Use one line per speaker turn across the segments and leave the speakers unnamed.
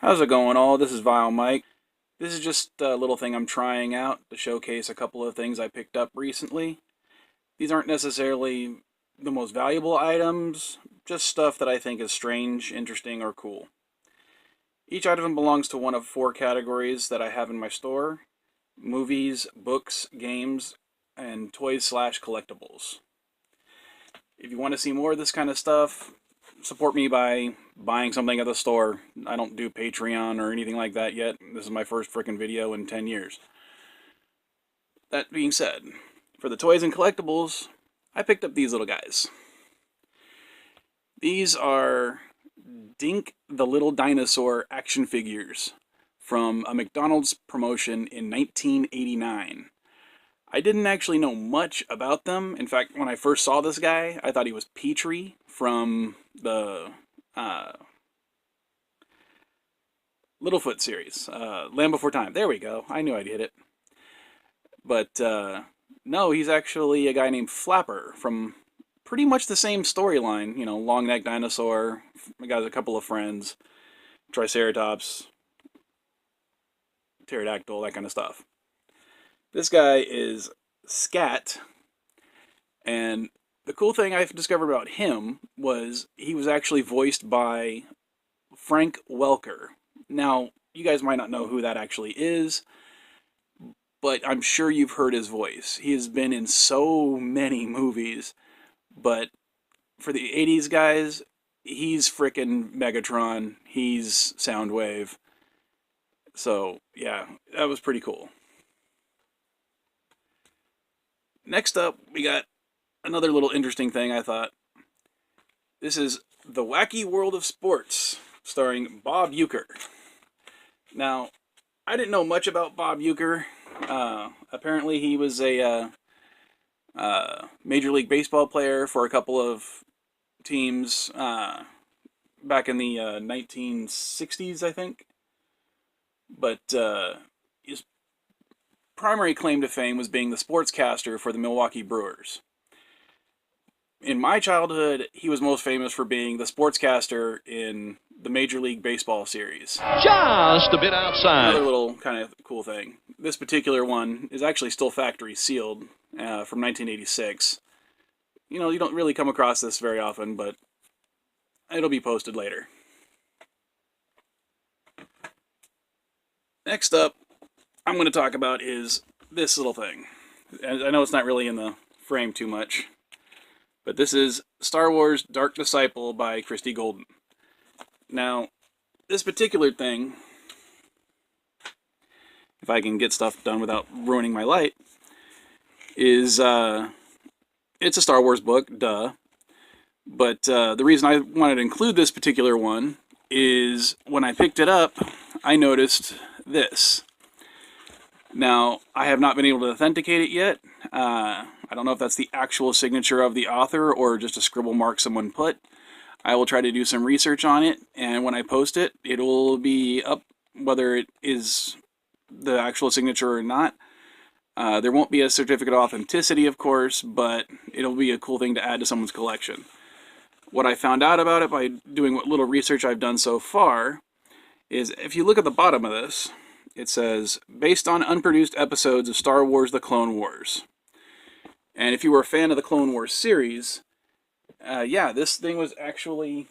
How's it going all? This is Vile Mike. This is just a little thing I'm trying out to showcase a couple of things I picked up recently. These aren't necessarily the most valuable items, just stuff that I think is strange, interesting, or cool. Each item belongs to one of four categories that I have in my store: movies, books, games, and toys/collectibles. If you want to see more of this kind of stuff, support me by buying something at the store. I don't do Patreon or anything like that yet. This is my first frickin' video in 10 years. That being said, for the toys and collectibles, I picked up these little guys. These are Dink the Little Dinosaur action figures from a McDonald's promotion in 1989. I didn't actually know much about them. In fact, when I first saw this guy, I thought he was Petrie from the Littlefoot series, Land Before Time. There we go. I knew I'd hit it. But no, he's actually a guy named Flapper from pretty much the same storyline. You know, long neck dinosaur. He got a couple of friends, Triceratops, pterodactyl, that kind of stuff. This guy is Scat, and the cool thing I discovered about him was he was actually voiced by Frank Welker. Now, you guys might not know who that actually is, but I'm sure you've heard his voice. He has been in so many movies, but for the 80s guys, he's frickin' Megatron, he's Soundwave. So, yeah, that was pretty cool. Next up, we got another little interesting thing, I thought. This is The Wacky World of Sports, starring Bob Uecker. Now, I didn't know much about Bob Uecker. Apparently he was a Major League Baseball player for a couple of teams back in the 1960s, I think. But his primary claim to fame was being the sportscaster for the Milwaukee Brewers. In my childhood, he was most famous for being the sportscaster in the Major League Baseball series.
Just a bit outside.
Another little kind of cool thing. This particular one is actually still factory sealed from 1986. You know, you don't really come across this very often, but it'll be posted later. Next up, I'm going to talk about is this little thing. I know it's not really in the frame too much, but this is Star Wars Dark Disciple by Christie Golden. Now, this particular thing, if I can get stuff done without ruining my light, is, it's a Star Wars book, duh. But the reason I wanted to include this particular one is when I picked it up, I noticed this. Now, I have not been able to authenticate it yet. I don't know if that's the actual signature of the author or just a scribble mark someone put. I will try to do some research on it, and when I post it, it will be up whether it is the actual signature or not. There won't be a certificate of authenticity, of course, but it'll be a cool thing to add to someone's collection. What I found out about it by doing what little research I've done so far is if you look at the bottom of this, it says, based on unproduced episodes of Star Wars The Clone Wars. And if you were a fan of the Clone Wars series, yeah, this thing was actually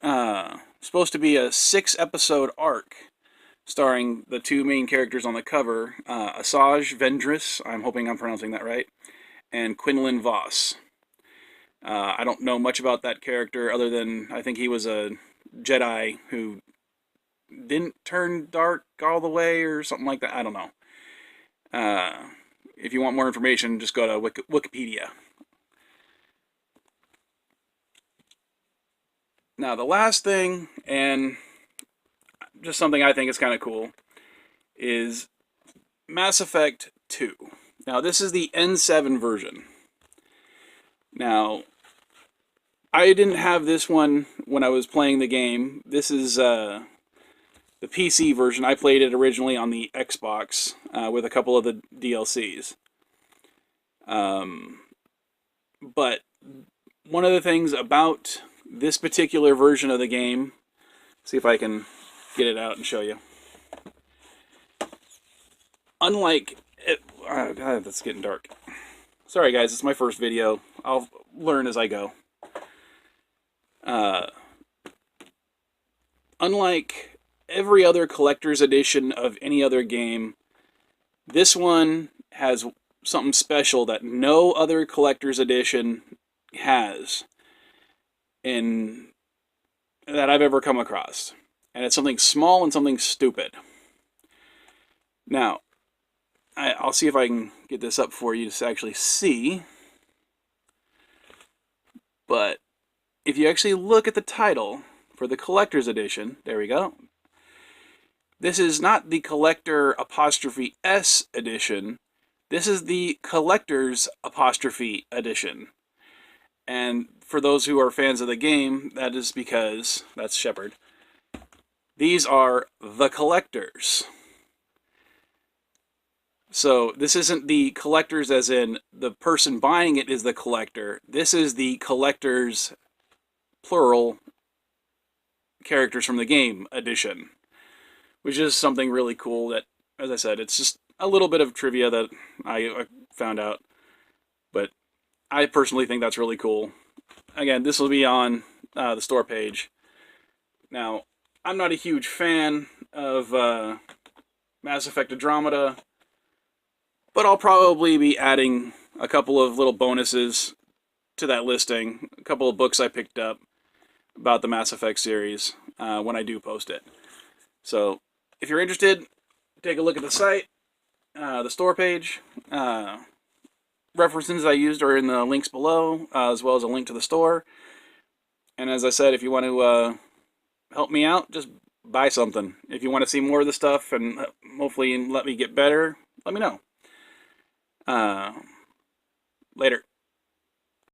supposed to be a 6-episode arc starring the two main characters on the cover, Asajj Ventress, I'm hoping I'm pronouncing that right, and Quinlan Vos. I don't know much about that character other than I think he was a Jedi who didn't turn dark all the way or something like that. I don't know. If you want more information, just go to Wikipedia. Now, the last thing, and just something I think is kind of cool, is Mass Effect 2. Now, this is the N7 version. Now, I didn't have this one when I was playing the game. This is the PC version. I played it originally on the Xbox with a couple of the DLCs. But one of the things about this particular version of the game, see if I can get it out and show you. Unlike it, oh God, that's getting dark. Sorry guys, it's my first video. I'll learn as I go. Unlike every other collector's edition of any other game, this one has something special that no other collector's edition has, and that I've ever come across. And it's something small and something stupid. Now, I'll see if I can get this up for you to actually see. But if you actually look at the title for the collector's edition, there we go. This is not the collector '(S) edition. This is the collector's ' edition. And for those who are fans of the game, that is because, that's Shepard, these are the collectors. So this isn't the collectors as in the person buying it is the collector. This is the collectors, plural, characters from the game edition. Which is something really cool that, as I said, it's just a little bit of trivia that I found out. But I personally think that's really cool. Again, this will be on the store page. Now, I'm not a huge fan of Mass Effect Andromeda, but I'll probably be adding a couple of little bonuses to that listing. A couple of books I picked up about the Mass Effect series when I do post it. So, if you're interested, take a look at the site, the store page. References I used are in the links below, as well as a link to the store. And as I said, if you want to help me out, just buy something. If you want to see more of the stuff and hopefully let me get better, let me know. Later.